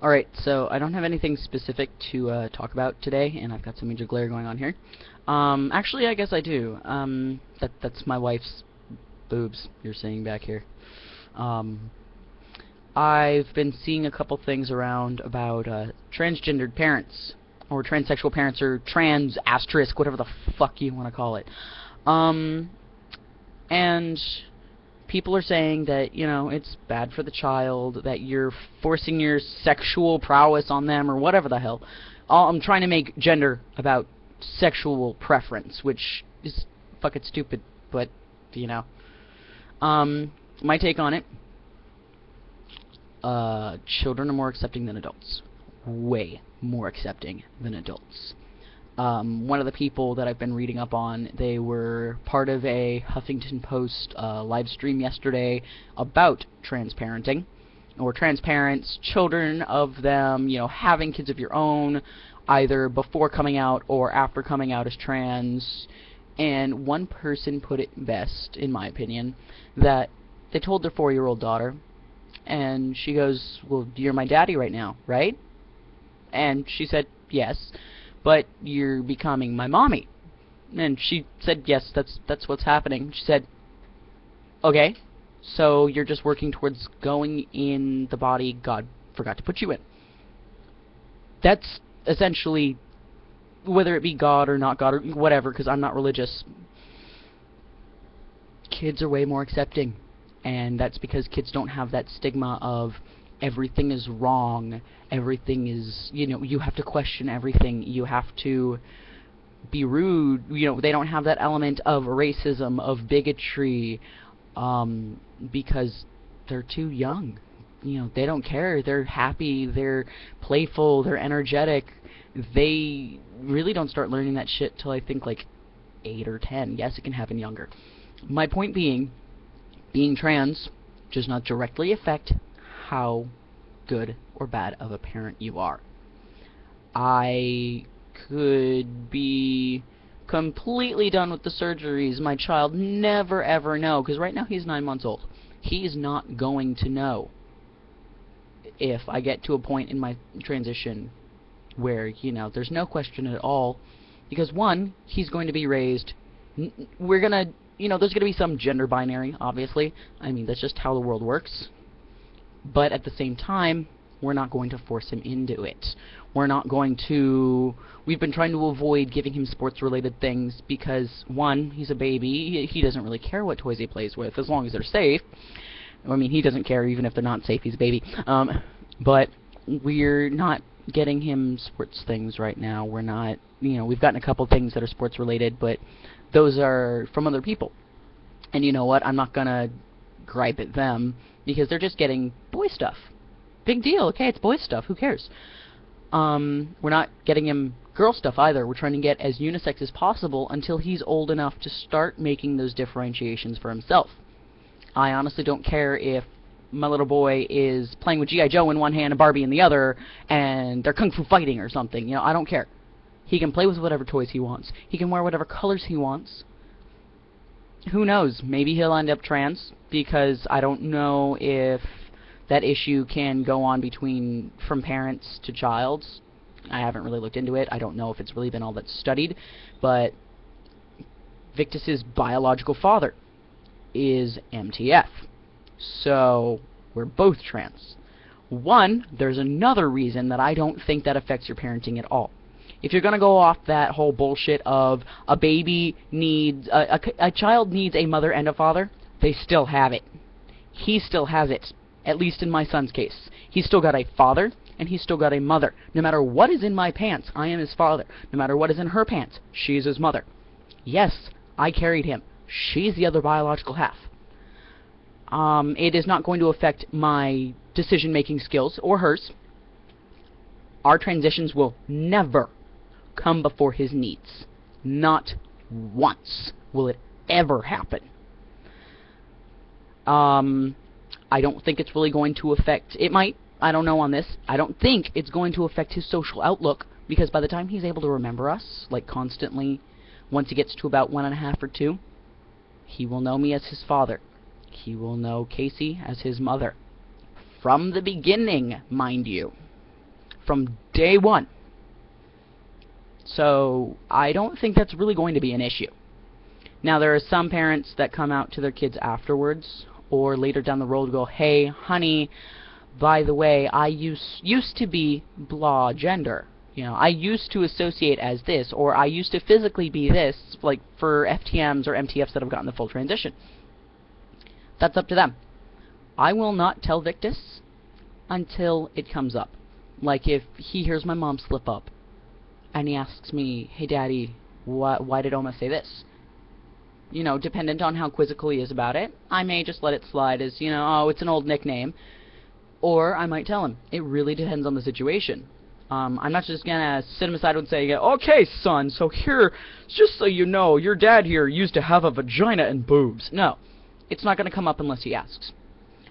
Alright, so I don't have anything specific to talk about today, and I've got some major glare going on here. Actually, I guess I do. That's my wife's boobs you're seeing back here. Um, I've been seeing a couple things around about transgendered parents, or transsexual parents, or trans asterisk, whatever the fuck you want to call it. And people are saying that, you know, it's bad for the child, that you're forcing your sexual prowess on them, or whatever the hell. I'm trying to make gender about sexual preference, which is fucking stupid, but, you know. My take on it, children are more accepting than adults. Way more accepting than adults. One of the people that I've been reading up on, they were part of a Huffington Post live stream yesterday about trans parenting, or trans parents, children of them, you know, having kids of your own, either before coming out or after coming out as trans. And one person put it best, in my opinion, that they told their 4-year-old daughter, and she goes, "Well, you're my daddy right now, right?" And she said, "Yes, but you're becoming my mommy." And she said, "Yes, that's what's happening." She said, "Okay, so you're just working towards going in the body God forgot to put you in." That's essentially, whether it be God or not God or whatever, because I'm not religious, kids are way more accepting. And that's because kids don't have that stigma of everything is wrong, everything is, you know, you have to question everything, you have to be rude, you know, they don't have that element of racism, of bigotry, because they're too young. You know, they don't care, they're happy, they're playful, they're energetic. They really don't start learning that shit till I think like 8 or 10. Yes, it can happen younger. My point being trans does not directly affect how good or bad of a parent you are. I could be completely done with the surgeries, my child never ever know, because right now he's 9 months old. He's not going to know if I get to a point in my transition where, you know, there's no question at all, because one, he's going to be raised, we're gonna, you know, there's going to be some gender binary, obviously. I mean, that's just how the world works. But at the same time, we're not going to force him into it. We're not going to... We've been trying to avoid giving him sports-related things because, one, he's a baby. He doesn't really care what toys he plays with, as long as they're safe. I mean, he doesn't care even if they're not safe. He's a baby. But we're not getting him sports things right now. We're not... You know, we've gotten a couple things that are sports-related, but those are from other people. And you know what? I'm not gonna gripe at them, because they're just getting boy stuff. Big deal, okay, it's boy stuff, who cares? We're not getting him girl stuff either. We're trying to get as unisex as possible until he's old enough to start making those differentiations for himself. I honestly don't care if my little boy is playing with G.I. Joe in one hand and Barbie in the other, and they're kung fu fighting or something. You know, I don't care. He can play with whatever toys he wants. He can wear whatever colors he wants. Who knows? Maybe he'll end up trans, because I don't know if that issue can go on from parents to child. I haven't really looked into it. I don't know if it's really been all that studied, but Victus's biological father is MTF. So we're both trans. One, there's another reason that I don't think that affects your parenting at all. If you're going to go off that whole bullshit of a baby needs, a child needs a mother and a father, they still have it. He still has it, at least in my son's case. He's still got a father, and he's still got a mother. No matter what is in my pants, I am his father. No matter what is in her pants, she's his mother. Yes, I carried him. She's the other biological half. It is not going to affect my decision-making skills, or hers. Our transitions will never come before his needs. Not once will it ever happen. I don't think it's really going to affect... It might. I don't know on this. I don't think it's going to affect his social outlook, because by the time he's able to remember us, like constantly, once he gets to about 1.5 or 2, he will know me as his father. He will know Casey as his mother. From the beginning, mind you. from day one. So I don't think that's really going to be an issue. Now, there are some parents that come out to their kids afterwards or later down the road go, hey, honey, by the way, I used to be blah gender. You know, I used to associate as this, or I used to physically be this, like for FTMs or MTFs that have gotten the full transition. That's up to them. I will not tell Victus until it comes up. Like if he hears my mom slip up, and he asks me, hey daddy, why did Oma say this? You know, dependent on how quizzical he is about it, I may just let it slide as, you know, oh, it's an old nickname. Or I might tell him. It really depends on the situation. I'm not just gonna sit him aside and say, okay, son, so here, just so you know, your dad here used to have a vagina and boobs. No, it's not gonna come up unless he asks.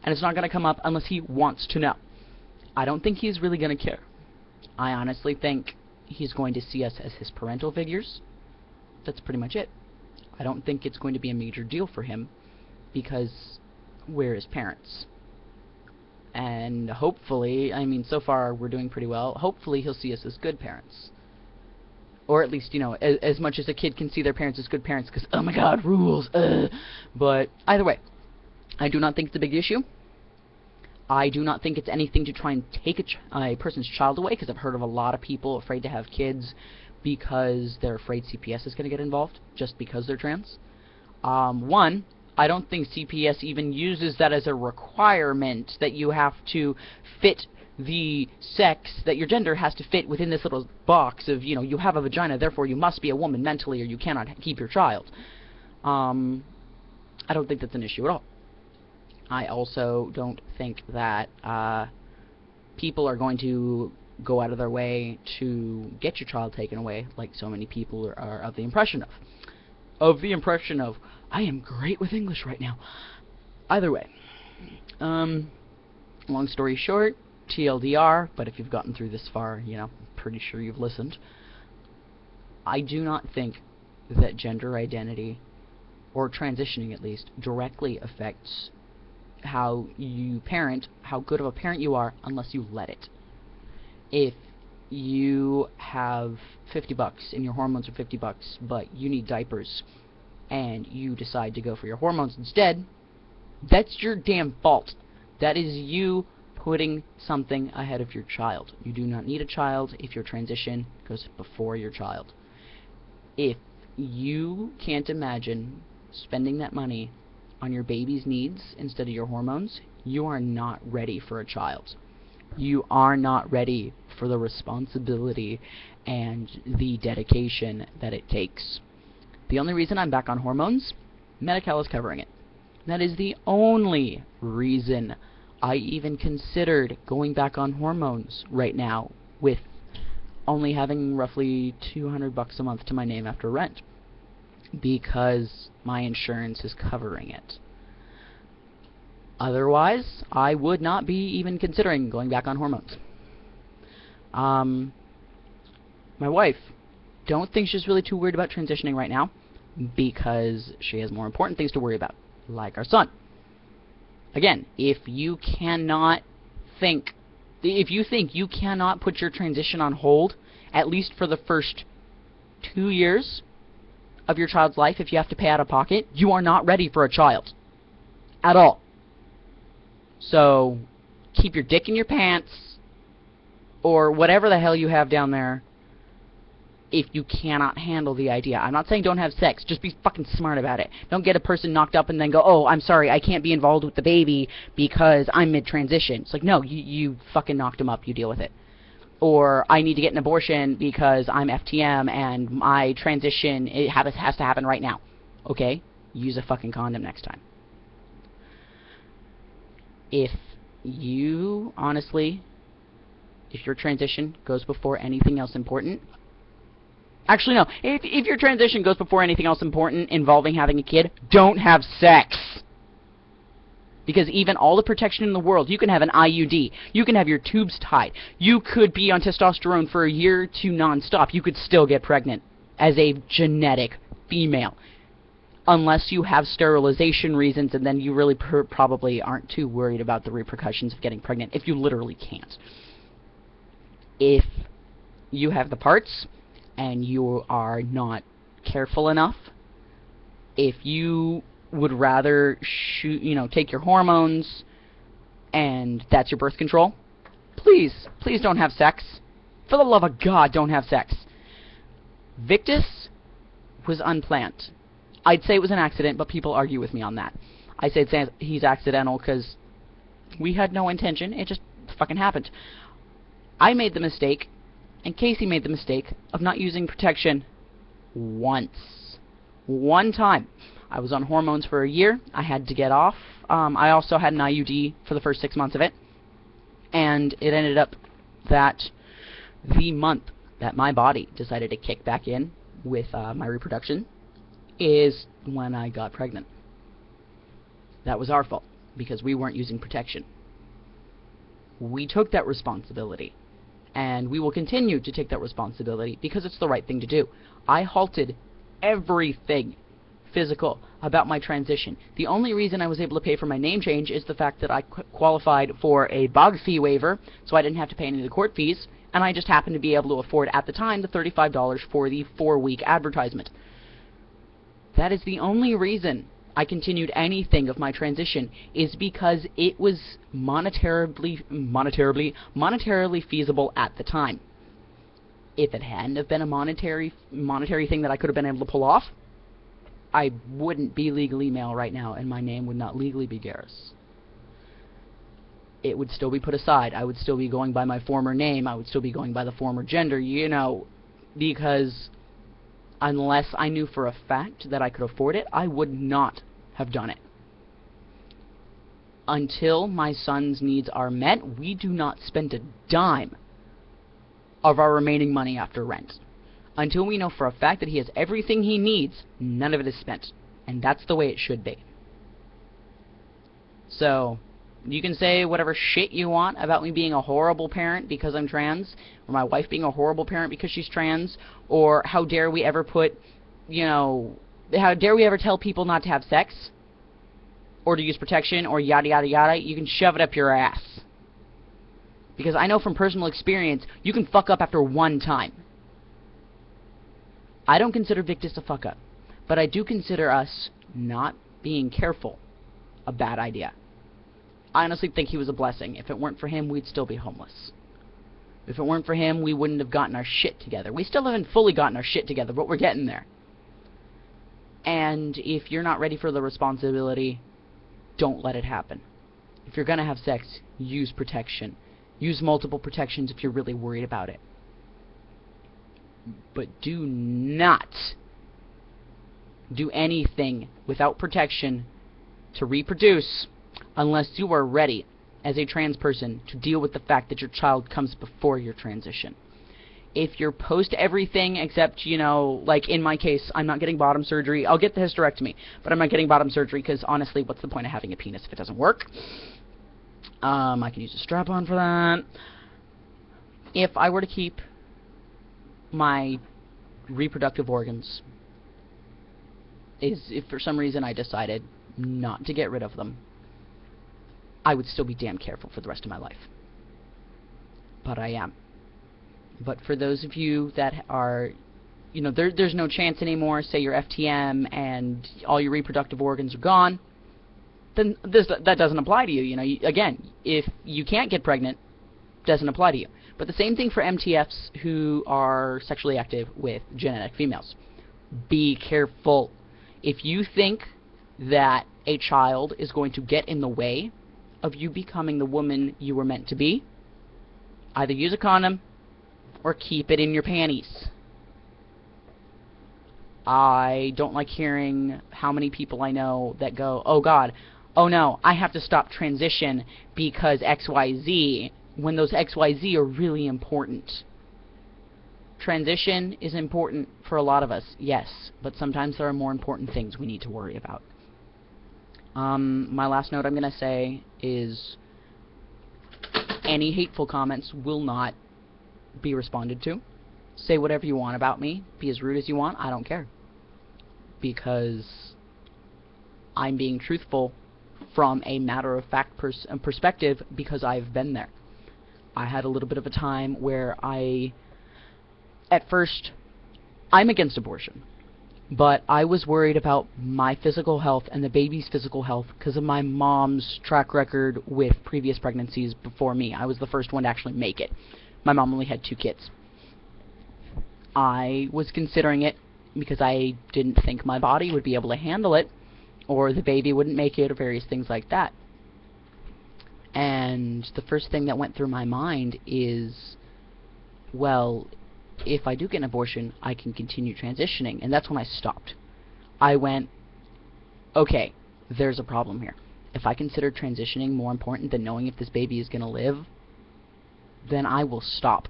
And it's not gonna come up unless he wants to know. I don't think he's really gonna care. I honestly think he's going to see us as his parental figures. That's pretty much it. I don't think it's going to be a major deal for him, because we're his parents. And hopefully, I mean, so far we're doing pretty well, hopefully he'll see us as good parents. Or at least, you know, as much as a kid can see their parents as good parents, because, oh my god, rules, But either way, I do not think it's a big issue. I do not think it's anything to try and take a person's child away, because I've heard of a lot of people afraid to have kids because they're afraid CPS is going to get involved, just because they're trans. One, I don't think CPS even uses that as a requirement that you have to fit the sex, that your gender has to fit within this little box of, you know, you have a vagina, therefore you must be a woman mentally or you cannot keep your child. I don't think that's an issue at all. I also don't think that people are going to go out of their way to get your child taken away, like so many people are of the impression of. I am great with English right now. Either way, long story short, TLDR, but if you've gotten through this far, you know, I'm pretty sure you've listened. I do not think that gender identity, or transitioning at least, directly affects how you parent, how good of a parent you are, unless you let it. If you have $50 and your hormones are $50, but you need diapers, and you decide to go for your hormones instead, that's your damn fault. That is you putting something ahead of your child. You do not need a child if your transition goes before your child. If you can't imagine spending that money on your baby's needs instead of your hormones, you are not ready for a child. You are not ready for the responsibility and the dedication that it takes. The only reason I'm back on hormones, Medi-Cal is covering it. That is the only reason I even considered going back on hormones right now, with only having roughly $200 a month to my name after rent, because my insurance is covering it. Otherwise, I would not be even considering going back on hormones. My wife, don't think she's really too worried about transitioning right now, because she has more important things to worry about, like our son. Again, if you think you cannot put your transition on hold, at least for the first 2 years of your child's life, if you have to pay out of pocket, you are not ready for a child. At all. So, keep your dick in your pants, or whatever the hell you have down there, if you cannot handle the idea. I'm not saying don't have sex, just be fucking smart about it. Don't get a person knocked up and then go, oh, I'm sorry, I can't be involved with the baby because I'm mid-transition. It's like, no, you fucking knocked him up, you deal with it. Or, I need to get an abortion because I'm FTM and my transition has to happen right now. Okay? Use a fucking condom next time. If you, honestly, if your transition goes before anything else important, actually no, if your transition goes before anything else important involving having a kid, don't have sex. Because even all the protection in the world, you can have an IUD, you can have your tubes tied, you could be on testosterone for a year or two non-stop, you could still get pregnant as a genetic female. Unless you have sterilization reasons, and then you really probably aren't too worried about the repercussions of getting pregnant, if you literally can't. If you have the parts and you are not careful enough, if you would rather take your hormones and that's your birth control, please don't have sex. For the love of God, don't have sex. Victus was unplanned. I'd say it was an accident, but people argue with me on that. I say he's accidental because we had no intention. It just fucking happened. I made the mistake, and Casey made the mistake, of not using protection once. One time. I was on hormones for a year. I had to get off. I also had an IUD for the first 6 months of it. And it ended up that the month that my body decided to kick back in with my reproduction is when I got pregnant. That was our fault, because we weren't using protection. We took that responsibility, and we will continue to take that responsibility because it's the right thing to do. I halted everything physical about my transition. The only reason I was able to pay for my name change is the fact that I qualified for a bog fee waiver, so I didn't have to pay any of the court fees, and I just happened to be able to afford, at the time, the $35 for the 4-week advertisement. That is the only reason I continued anything of my transition, is because it was monetarily feasible at the time. If it hadn't have been a monetary thing that I could have been able to pull off, I wouldn't be legally male right now, and my name would not legally be Garrus. It would still be put aside. I would still be going by my former name. I would still be going by the former gender, because unless I knew for a fact that I could afford it, I would not have done it. Until my son's needs are met, we do not spend a dime of our remaining money after rent. Until we know for a fact that he has everything he needs, none of it is spent. And that's the way it should be. So, you can say whatever shit you want about me being a horrible parent because I'm trans, or my wife being a horrible parent because she's trans, or how dare we ever how dare we ever tell people not to have sex, or to use protection, or yada yada yada. You can shove it up your ass. Because I know from personal experience, you can fuck up after one time. I don't consider Victus a fuck up, but I do consider us not being careful a bad idea. I honestly think he was a blessing. If it weren't for him, we'd still be homeless. If it weren't for him, we wouldn't have gotten our shit together. We still haven't fully gotten our shit together, but we're getting there. And if you're not ready for the responsibility, don't let it happen. If you're going to have sex, use protection. Use multiple protections if you're really worried about it. But do not do anything without protection to reproduce unless you are ready as a trans person to deal with the fact that your child comes before your transition. If you're post everything except, like in my case, I'm not getting bottom surgery. I'll get the hysterectomy, but I'm not getting bottom surgery because, honestly, what's the point of having a penis if it doesn't work? I can use a strap-on for that. If I were to keep my reproductive organs, if for some reason I decided not to get rid of them, I would still be damn careful for the rest of my life. But I am. But for those of you that are, there's no chance anymore, say you're FTM and all your reproductive organs are gone, then that doesn't apply to you. Again, if you can't get pregnant, doesn't apply to you. But the same thing for MTFs who are sexually active with genetic females. Be careful. If you think that a child is going to get in the way of you becoming the woman you were meant to be, either use a condom or keep it in your panties. I don't like hearing how many people I know that go, oh God, oh no, I have to stop transition because XYZ, when those XYZ are really important. Transition is important for a lot of us, yes, but sometimes there are more important things we need to worry about. My last note I'm going to say is any hateful comments will not be responded to. Say whatever you want about me. Be as rude as you want. I don't care. Because I'm being truthful from a matter-of-fact perspective because I've been there. I had a little bit of a time where at first, I'm against abortion, but I was worried about my physical health and the baby's physical health because of my mom's track record with previous pregnancies before me. I was the first one to actually make it. My mom only had 2 kids. I was considering it because I didn't think my body would be able to handle it, or the baby wouldn't make it, or various things like that. And the first thing that went through my mind is, well, if I do get an abortion, I can continue transitioning. And that's when I stopped. I went, okay, there's a problem here. If I consider transitioning more important than knowing if this baby is going to live, then I will stop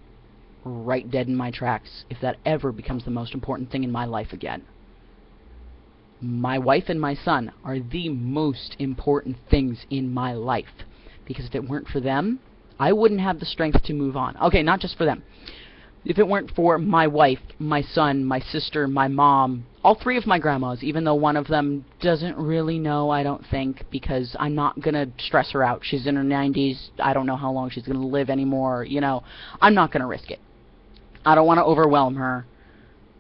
right dead in my tracks if that ever becomes the most important thing in my life again. My wife and my son are the most important things in my life, because if it weren't for them, I wouldn't have the strength to move on. Okay, not just for them. If it weren't for my wife, my son, my sister, my mom, all 3 of my grandmas, even though one of them doesn't really know, I don't think, because I'm not going to stress her out. She's in her 90s. I don't know how long she's going to live anymore. You know, I'm not going to risk it. I don't want to overwhelm her.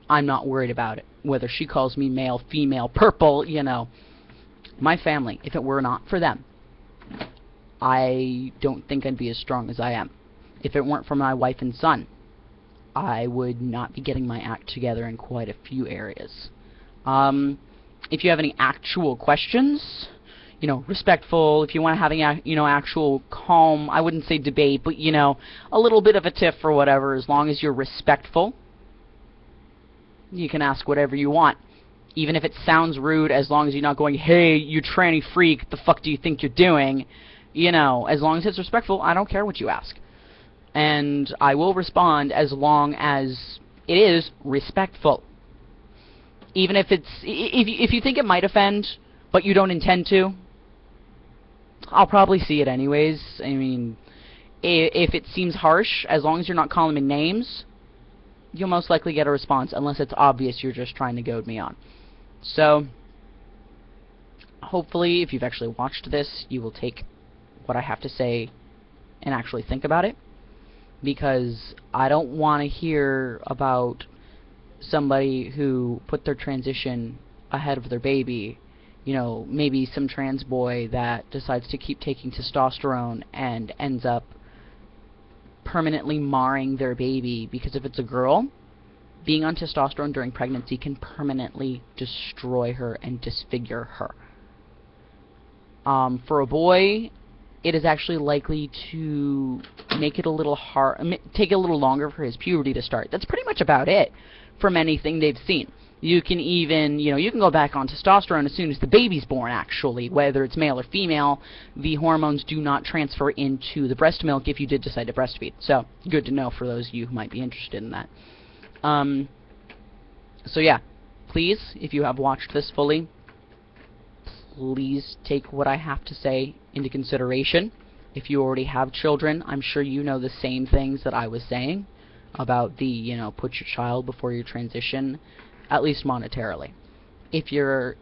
I'm not worried about it. Whether she calls me male, female, purple, you know. My family, if it were not for them, I don't think I'd be as strong as I am. If it weren't for my wife and son, I would not be getting my act together in quite a few areas. If you have any actual questions, you know, respectful, if you want to have any, you know, actual calm, I wouldn't say debate, but, you know, a little bit of a tiff or whatever, as long as you're respectful, you can ask whatever you want. Even if it sounds rude, as long as you're not going, hey, you tranny freak, the fuck do you think you're doing? You know, as long as it's respectful, I don't care what you ask. And I will respond as long as it is respectful. Even if it's, if you think it might offend, but you don't intend to, I'll probably see it anyways. I mean, if it seems harsh, as long as you're not calling me names, you'll most likely get a response, unless it's obvious you're just trying to goad me on. So, hopefully, if you've actually watched this, you will take what I have to say and actually think about it. Because I don't want to hear about somebody who put their transition ahead of their baby. You know, maybe some trans boy that decides to keep taking testosterone and ends up permanently marring their baby. Because if it's a girl, being on testosterone during pregnancy can permanently destroy her and disfigure her. For a boy, it is actually likely to make it a little take a little longer for his puberty to start. That's pretty much about it from anything they've seen. You can even, you know, you can go back on testosterone as soon as the baby's born, actually. Whether it's male or female, the hormones do not transfer into the breast milk if you did decide to breastfeed. So, good to know for those of you who might be interested in that. So yeah, please, if you have watched this fully, please take what I have to say into consideration. If you already have children, I'm sure you know the same things that I was saying about the, you know, put your child before your transition, at least monetarily. If your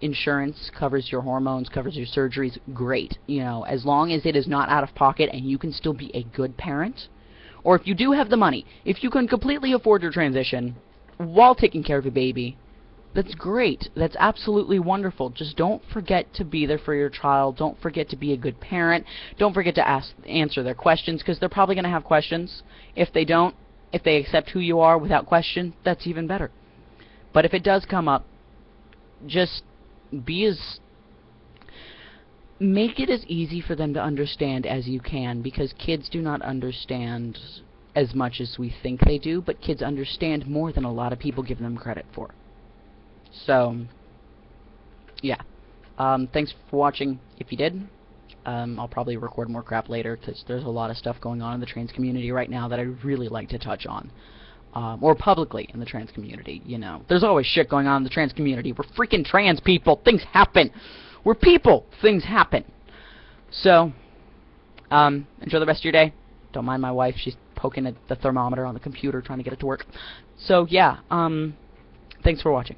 insurance covers your hormones, covers your surgeries, great. You know, as long as it is not out of pocket and you can still be a good parent, or if you do have the money, if you can completely afford your transition while taking care of a baby, that's great. That's absolutely wonderful. Just don't forget to be there for your child. Don't forget to be a good parent. Don't forget to answer their questions, because they're probably going to have questions. If they don't, if they accept who you are without question, that's even better. But if it does come up, just make it as easy for them to understand as you can, because kids do not understand as much as we think they do, but kids understand more than a lot of people give them credit for. So, yeah. Thanks for watching, if you did. I'll probably record more crap later, because there's a lot of stuff going on in the trans community right now that I'd really like to touch on. Or publicly in the trans community, you know. There's always shit going on in the trans community. We're freaking trans people. Things happen. We're people. Things happen. So, enjoy the rest of your day. Don't mind my wife. She's poking at the thermometer on the computer trying to get it to work. So, yeah. Thanks for watching.